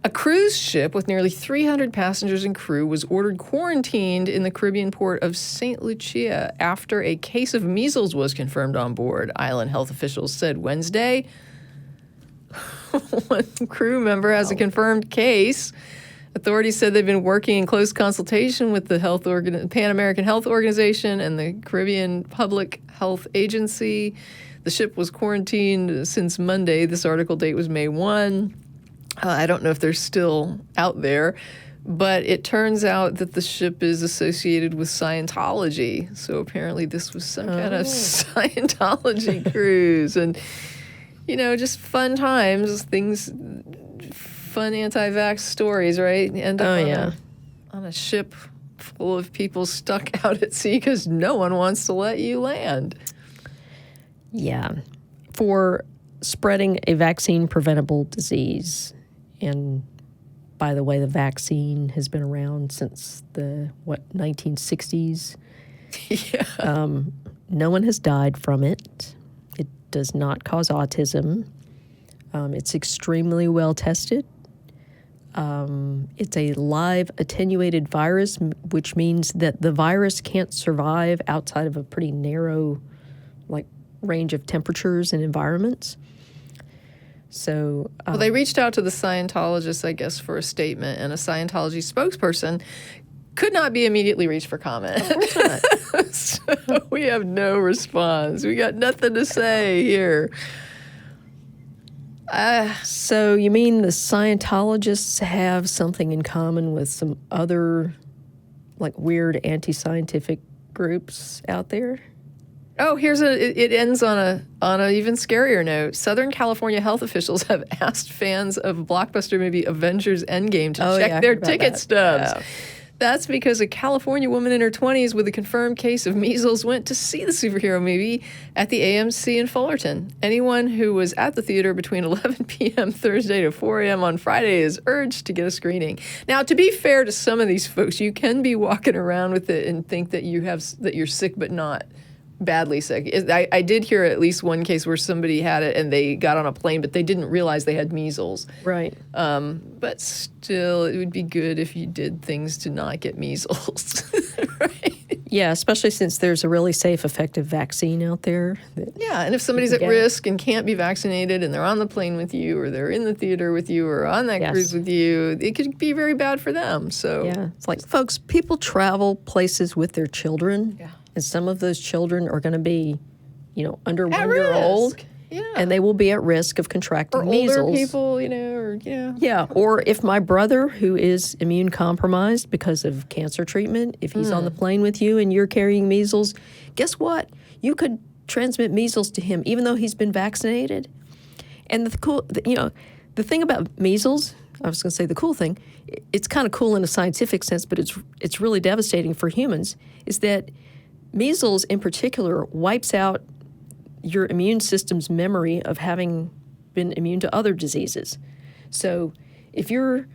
A cruise ship with nearly 300 passengers and crew was ordered quarantined in the Caribbean port of St. Lucia after a case of measles was confirmed on board, island health officials said Wednesday. One crew member has a confirmed case. Authorities said they've been working in close consultation with the Pan American Health Organization and the Caribbean Public Health Agency. The ship was quarantined since Monday. This article date was May 1. I don't know if they're still out there, but it turns out that the ship is associated with Scientology. So apparently this was some kind of Scientology cruise. And, you know, just fun times, fun anti-vax stories, right? End up on a ship full of people stuck out at sea because no one wants to let you land. Yeah. For spreading a vaccine-preventable disease. And by the way, the vaccine has been around since the, 1960s? Yeah. No one has died from it. It does not cause autism. It's extremely well tested. It's a live attenuated virus, which means that the virus can't survive outside of a pretty narrow, range of temperatures and environments. So, well, they reached out to the Scientologists, I guess, for a statement, and a Scientology spokesperson could not be immediately reached for comment. So we have no response. We got nothing to say here. So you mean the Scientologists have something in common with some other, weird anti-scientific groups out there? Oh, it ends on a even scarier note. Southern California health officials have asked fans of blockbuster movie Avengers Endgame to check their ticket stubs. Yeah. That's because a California woman in her 20s with a confirmed case of measles went to see the superhero movie at the AMC in Fullerton. Anyone who was at the theater between 11 p.m. Thursday to 4 a.m. on Friday is urged to get a screening. Now, to be fair to some of these folks, you can be walking around with it and think that you're sick but not badly sick. I did hear at least one case where somebody had it and they got on a plane, but they didn't realize they had measles. Right. But still, it would be good if you did things to not get measles. Right? Yeah, especially since there's a really safe, effective vaccine out there. Yeah, and if somebody's at risk and can't be vaccinated and they're on the plane with you or they're in the theater with you or on that cruise with you, it could be very bad for them. So yeah, it's like, folks, people travel places with their children. Yeah. And some of those children are going to be, under 1 year old. Yeah. And they will be at risk of contracting measles. Or older people, Yeah, or if my brother, who is immune compromised because of cancer treatment, if he's on the plane with you and you're carrying measles, guess what? You could transmit measles to him even though he's been vaccinated. And the thing about measles, I was going to say the cool thing, it's kind of cool in a scientific sense, but it's really devastating for humans, is that measles, in particular, wipes out your immune system's memory of having been immune to other diseases. So if you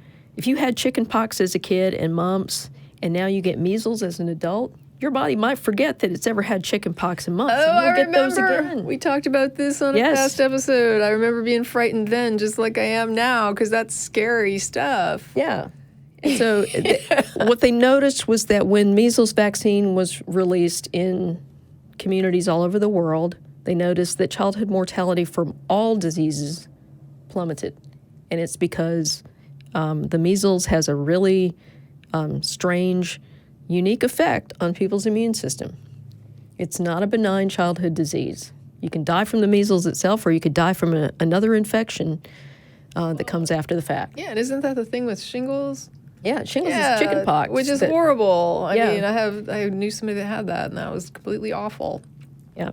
had chicken pox as a kid and mumps, and now you get measles as an adult, your body might forget that it's ever had chicken pox and mumps. Oh, and you'll I get those remember. again. We talked about this on a past episode. I remember being frightened then, just like I am now, because that's scary stuff. Yeah. And so what they noticed was that when measles vaccine was released in communities all over the world, they noticed that childhood mortality from all diseases plummeted. And it's because the measles has a really strange, unique effect on people's immune system. It's not a benign childhood disease. You can die from the measles itself, or you could die from another infection that comes after the fact. Yeah, and isn't that the thing with shingles? Yeah, shingles is chicken pox. Which is horrible. I mean, I knew somebody that had that, and that was completely awful. Yeah.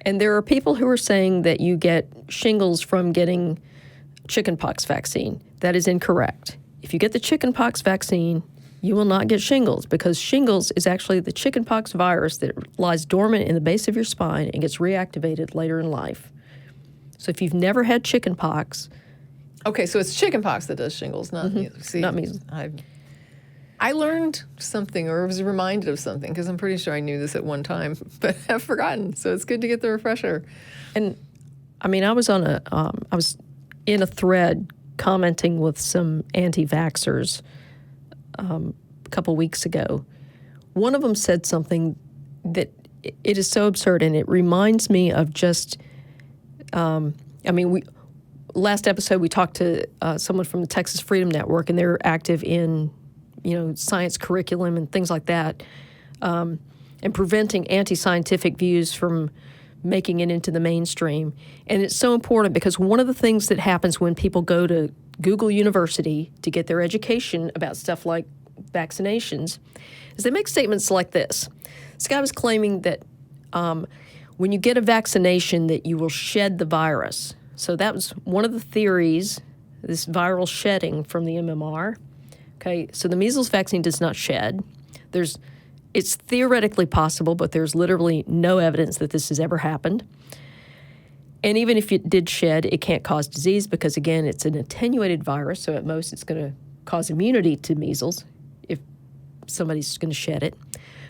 And there are people who are saying that you get shingles from getting chickenpox vaccine. That is incorrect. If you get the chickenpox vaccine, you will not get shingles, because shingles is actually the chickenpox virus that lies dormant in the base of your spine and gets reactivated later in life. So if you've never had chickenpox... Okay, so it's chickenpox that does shingles, not measles. See, not measles. I learned something, or was reminded of something, because I'm pretty sure I knew this at one time, but I've forgotten. So it's good to get the refresher. And I mean, I was in a thread commenting with some anti-vaxxers a couple weeks ago. One of them said something that it is so absurd, and it reminds me of just, last episode we talked to someone from the Texas Freedom Network, and they're active in, science curriculum and things like that, and preventing anti-scientific views from making it into the mainstream. And it's so important because one of the things that happens when people go to Google University to get their education about stuff like vaccinations is they make statements like this. This guy was claiming that when you get a vaccination that you will shed the virus. So that was one of the theories, this viral shedding from the MMR. Okay, so the measles vaccine does not shed. It's theoretically possible, but there's literally no evidence that this has ever happened. And even if it did shed, it can't cause disease because, again, it's an attenuated virus, so at most it's going to cause immunity to measles if somebody's going to shed it.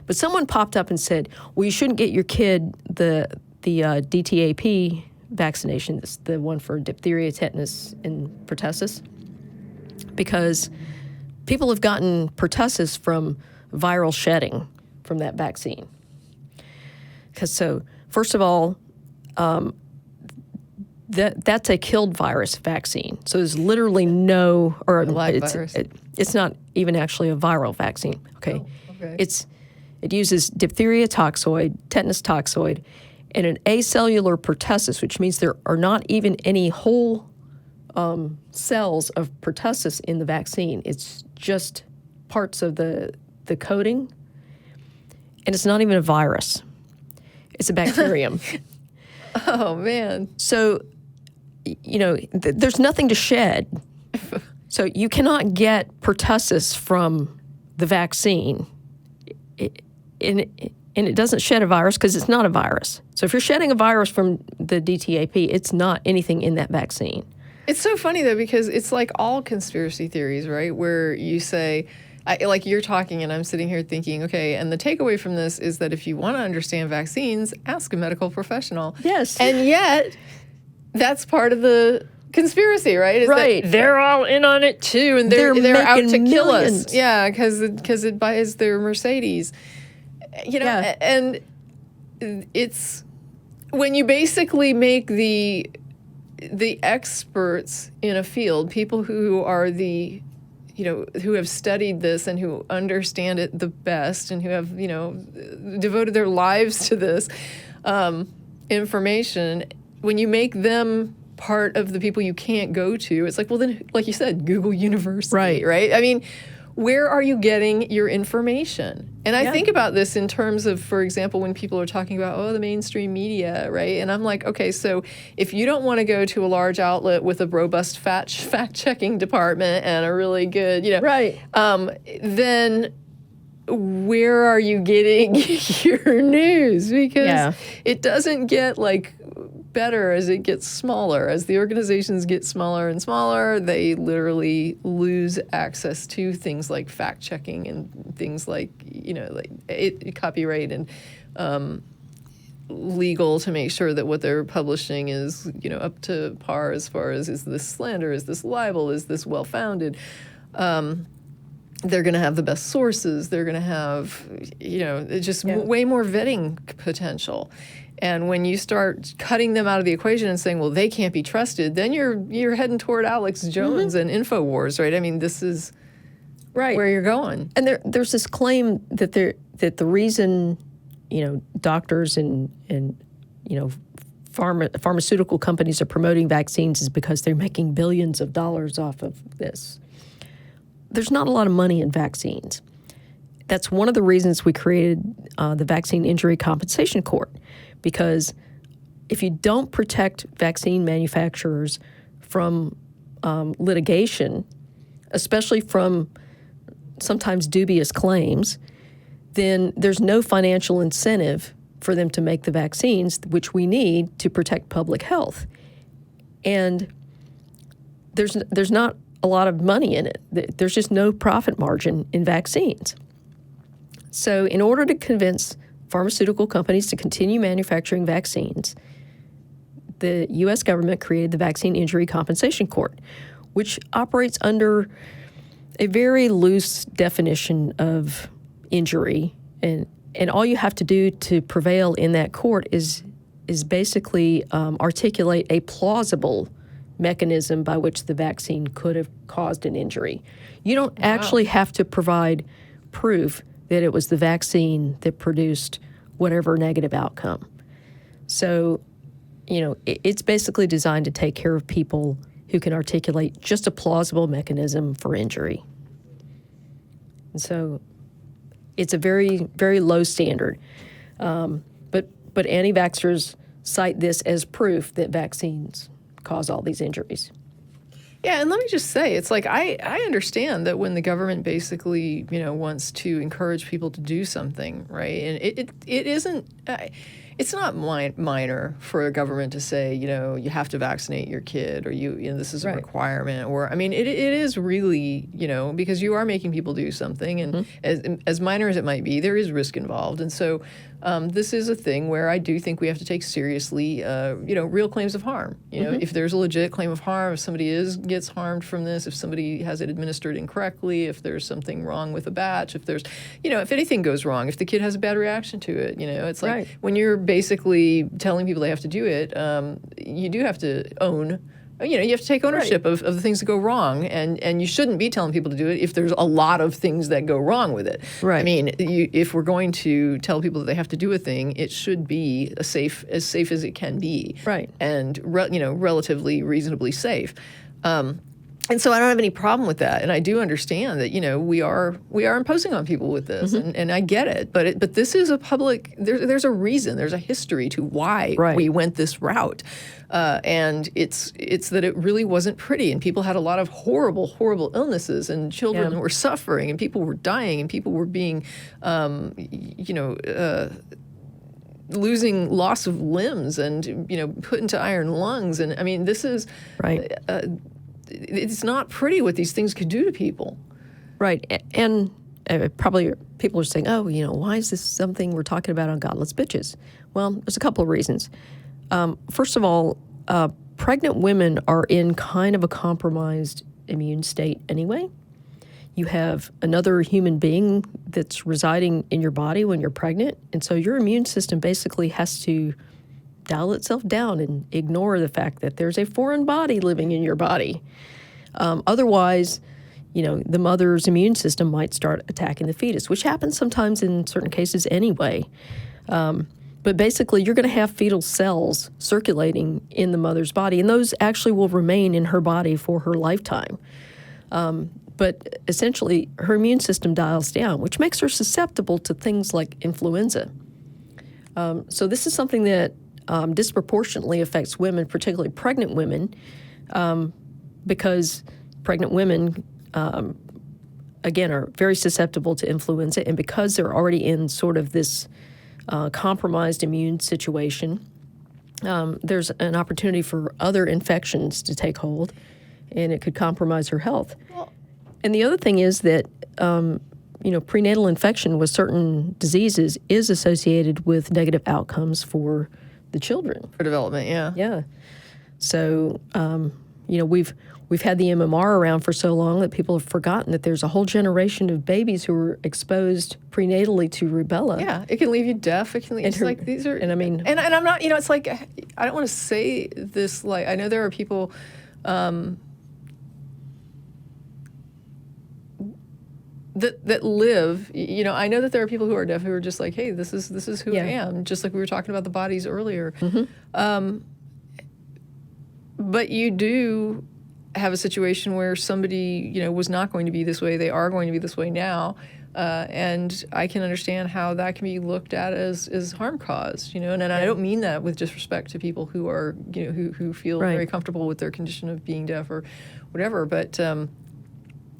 But someone popped up and said, well, you shouldn't get your kid the DTaP vaccination, the one for diphtheria, tetanus, and pertussis, because people have gotten pertussis from viral shedding from that vaccine. Because so, first of all, that's a killed virus vaccine. So there's literally no, or it's not even actually a viral vaccine. Okay, it uses diphtheria toxoid, tetanus toxoid, and an acellular pertussis, which means there are not even any whole cells of pertussis in the vaccine. It's just parts of the coating, and it's not even a virus. It's a bacterium. Oh, man. So, there's nothing to shed. So you cannot get pertussis from the vaccine. And it doesn't shed a virus because it's not a virus. So if you're shedding a virus from the DTaP, it's not anything in that vaccine. It's so funny, though, because it's like all conspiracy theories, right, where you say, like you're talking and I'm sitting here thinking, okay, and the takeaway from this is that if you want to understand vaccines, ask a medical professional. Yes. And yet, that's part of the conspiracy, right? Is right. That they're all in on it, too, and they're out to kill us. Yeah, because it buys their Mercedes. And it's when you basically make the experts in a field, people who are who have studied this and who understand it the best and who have, devoted their lives to this information, when you make them part of the people you can't go to, it's like, well, then, like you said, Google University, right? I mean, where are you getting your information? And I think about this in terms of, for example, when people are talking about, the mainstream media, right? And I'm like, okay, so if you don't want to go to a large outlet with a robust fact-checking department and a really good, then where are you getting your news? Because it doesn't get better as it gets smaller. As the organizations get smaller and smaller, they literally lose access to things like fact-checking and things like, copyright and legal to make sure that what they're publishing is, up to par as far as, is this slander, is this libel, is this well-founded? They're going to have the best sources. They're going to have, way more vetting potential. And when you start cutting them out of the equation and saying, well, they can't be trusted, then you're heading toward Alex Jones and InfoWars, right? I mean, this is where you're going. And there's this claim that the reason, doctors and pharmaceutical companies are promoting vaccines is because they're making billions of dollars off of this. There's not a lot of money in vaccines. That's one of the reasons we created the Vaccine Injury Compensation Court, because if you don't protect vaccine manufacturers from litigation, especially from sometimes dubious claims, then there's no financial incentive for them to make the vaccines, which we need to protect public health. And there's not a lot of money in it. There's just no profit margin in vaccines. So in order to convince pharmaceutical companies to continue manufacturing vaccines, the U.S. government created the Vaccine Injury Compensation Court, which operates under a very loose definition of injury. And all you have to do to prevail in that court is basically articulate a plausible mechanism by which the vaccine could have caused an injury. You don't actually have to provide proof that it was the vaccine that produced whatever negative outcome. So, it's basically designed to take care of people who can articulate just a plausible mechanism for injury. And so it's a very, very low standard. But anti-vaxxers cite this as proof that vaccines cause all these injuries. Yeah, and let me just say, it's like I understand that when the government basically, wants to encourage people to do something, right? And it isn't, it's not minor for a government to say, you have to vaccinate your kid, or this is a requirement, or it is really, because you are making people do something, and as minor as it might be, there is risk involved, and so this is a thing where I do think we have to take seriously, real claims of harm. If there's a legit claim of harm, if somebody gets harmed from this, if somebody has it administered incorrectly, if there's something wrong with a batch, if there's, if anything goes wrong, if the kid has a bad reaction to it, it's like when you're basically telling people they have to do it, you do have to own. You have to take ownership of the things that go wrong, and you shouldn't be telling people to do it if there's a lot of things that go wrong with it. Right. If we're going to tell people that they have to do a thing, it should be as safe as it can be. Right. And relatively reasonably safe. And so I don't have any problem with that, and I do understand that we are imposing on people with this, and I get it. But this is a public. There's a reason. There's a history to why we went this route, and it's that it really wasn't pretty, and people had a lot of horrible illnesses, and children were suffering, and people were dying, and people were being, losing loss of limbs, and put into iron lungs, and this is it's not pretty what these things could do to people. Right. And probably people are saying, why is this something we're talking about on Godless Bitches? Well, there's a couple of reasons. First of all, pregnant women are in kind of a compromised immune state anyway. You have another human being that's residing in your body when you're pregnant, and so your immune system basically has to dial itself down and ignore the fact that there's a foreign body living in your body. Otherwise, the mother's immune system might start attacking the fetus, which happens sometimes in certain cases anyway. But basically, you're going to have fetal cells circulating in the mother's body, and those actually will remain in her body for her lifetime. But essentially, her immune system dials down, which makes her susceptible to things like influenza. So this is something that disproportionately affects women, particularly pregnant women, because pregnant women, again, are very susceptible to influenza, and because they're already in sort of this compromised immune situation, there's an opportunity for other infections to take hold, and it could compromise her health. And the other thing is that prenatal infection with certain diseases is associated with negative outcomes for the children. For development, yeah. Yeah. So, we've had the MMR around for so long that people have forgotten that there's a whole generation of babies who were exposed prenatally to rubella. Yeah, it can leave you deaf. It can leave, it's like these are, and I'm not, it's like, I don't want to say this, like, I know there are people, that live, I know that there are people who are deaf who are just like, hey, this is who I am, just like we were talking about the bodies earlier. But you do have a situation where somebody, was not going to be this way. They are going to be this way now. And I can understand how that can be looked at as harm caused, and I don't mean that with disrespect to people who are, who feel very comfortable with their condition of being deaf or whatever. But,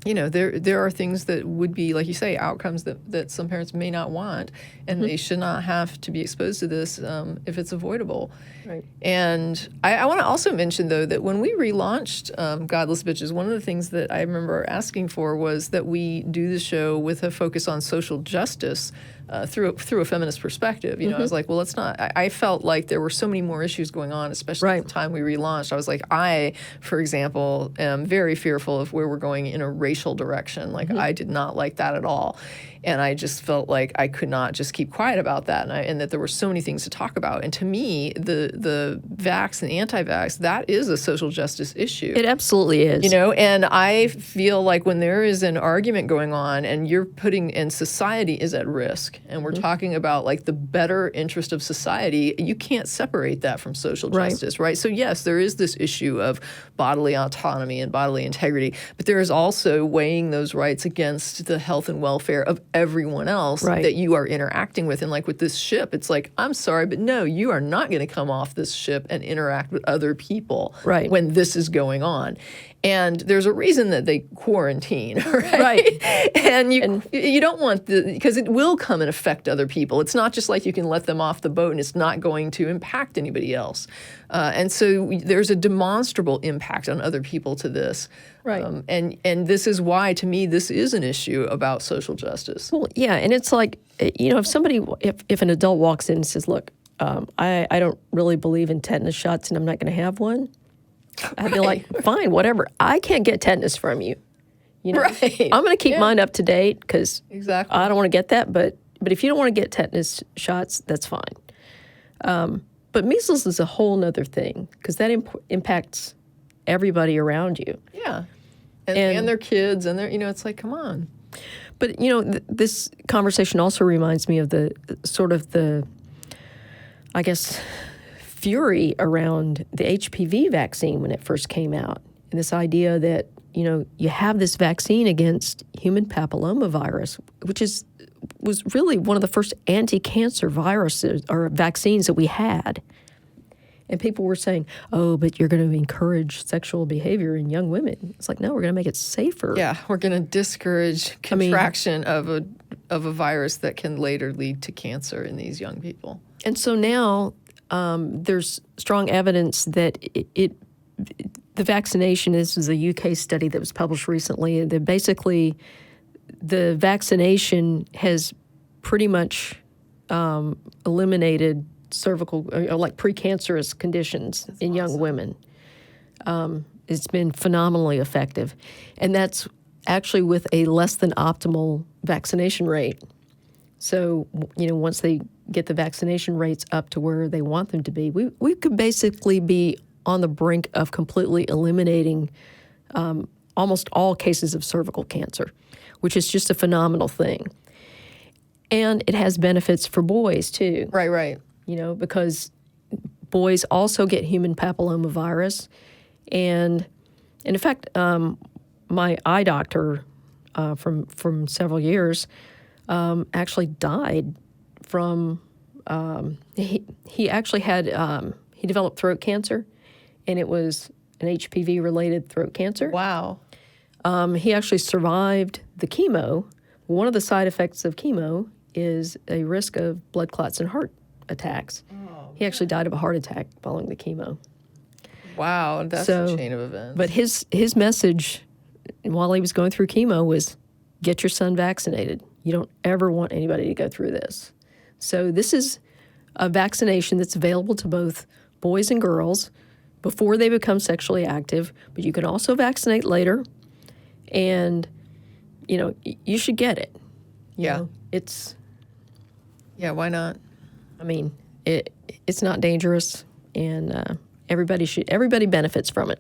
there are things that would be, like you say, outcomes that some parents may not want, and they should not have to be exposed to this if it's avoidable. Right. And I want to also mention, though, that when we relaunched Godless Bitches, one of the things that I remember asking for was that we do the show with a focus on social justice through a feminist perspective. You know, I was like, well, let's not. I felt like there were so many more issues going on, especially at the time we relaunched. I was like, for example, am very fearful of where we're going in a racial direction. Like, I did not like that at all. And I just felt like I could not just keep quiet about that, and that there were so many things to talk about. And to me, the vax and the anti-vax, that is a social justice issue. It absolutely is. You know, and I feel like when there is an argument going on and and society is at risk, and we're talking about like the better interest of society, you can't separate that from social justice, right? So yes, there is this issue of bodily autonomy and bodily integrity, but there is also weighing those rights against the health and welfare of everyone else that you are interacting with. And like with this ship, it's like, I'm sorry, but no, you are not going to come off this ship and interact with other people when this is going on. And there's a reason that they quarantine, right? And you don't want because it will come and affect other people. It's not just like you can let them off the boat and it's not going to impact anybody else. And so there's a demonstrable impact on other people to this. Right. And this is why, to me, this is an issue about social justice. Well, yeah, and it's like, you know, if an adult walks in and says, look, I don't really believe in tetanus shots and I'm not going to have one, I'd be like, fine, whatever. I can't get tetanus from you. You know, I'm going to keep mine up to date because I don't want to get that. But if you don't want to get tetanus shots, that's fine. But measles is a whole nother thing because that impacts everybody around you. Yeah, and their kids, and you know, it's like, come on. But you know, this conversation also reminds me of the I guess, fury around the HPV vaccine when it first came out. And this idea that, you know, you have this vaccine against human papillomavirus, which was really one of the first anti-cancer viruses or vaccines that we had. And people were saying, oh, but you're going to encourage sexual behavior in young women. It's like, no, we're going to make it safer. Yeah, we're going to discourage contraction of a virus that can later lead to cancer in these young people. And so now there's strong evidence that the vaccination, this is a UK study that was published recently, that basically the vaccination has pretty much eliminated cervical, or like precancerous conditions in young women. It's been phenomenally effective. And that's actually with a less than optimal vaccination rate. So, you know, once they get the vaccination rates up to where they want them to be, we could basically be on the brink of completely eliminating almost all cases of cervical cancer, which is just a phenomenal thing. And it has benefits for boys, too. Right. You know, because boys also get human papillomavirus. And in fact, my eye doctor from several years actually died from, he actually had, he developed throat cancer, and it was an HPV-related throat cancer. Wow. He actually survived the chemo. One of the side effects of chemo is a risk of blood clots and heart attacks. Oh, he actually died of a heart attack following the chemo. Wow, that's a chain of events. But his message while he was going through chemo was, get your son vaccinated. You don't ever want anybody to go through this. So this is a vaccination that's available to both boys and girls before they become sexually active, but you can also vaccinate later. And, you know, you should get it. You know, it's... Yeah, why not? I mean, it's not dangerous, and everybody benefits from it.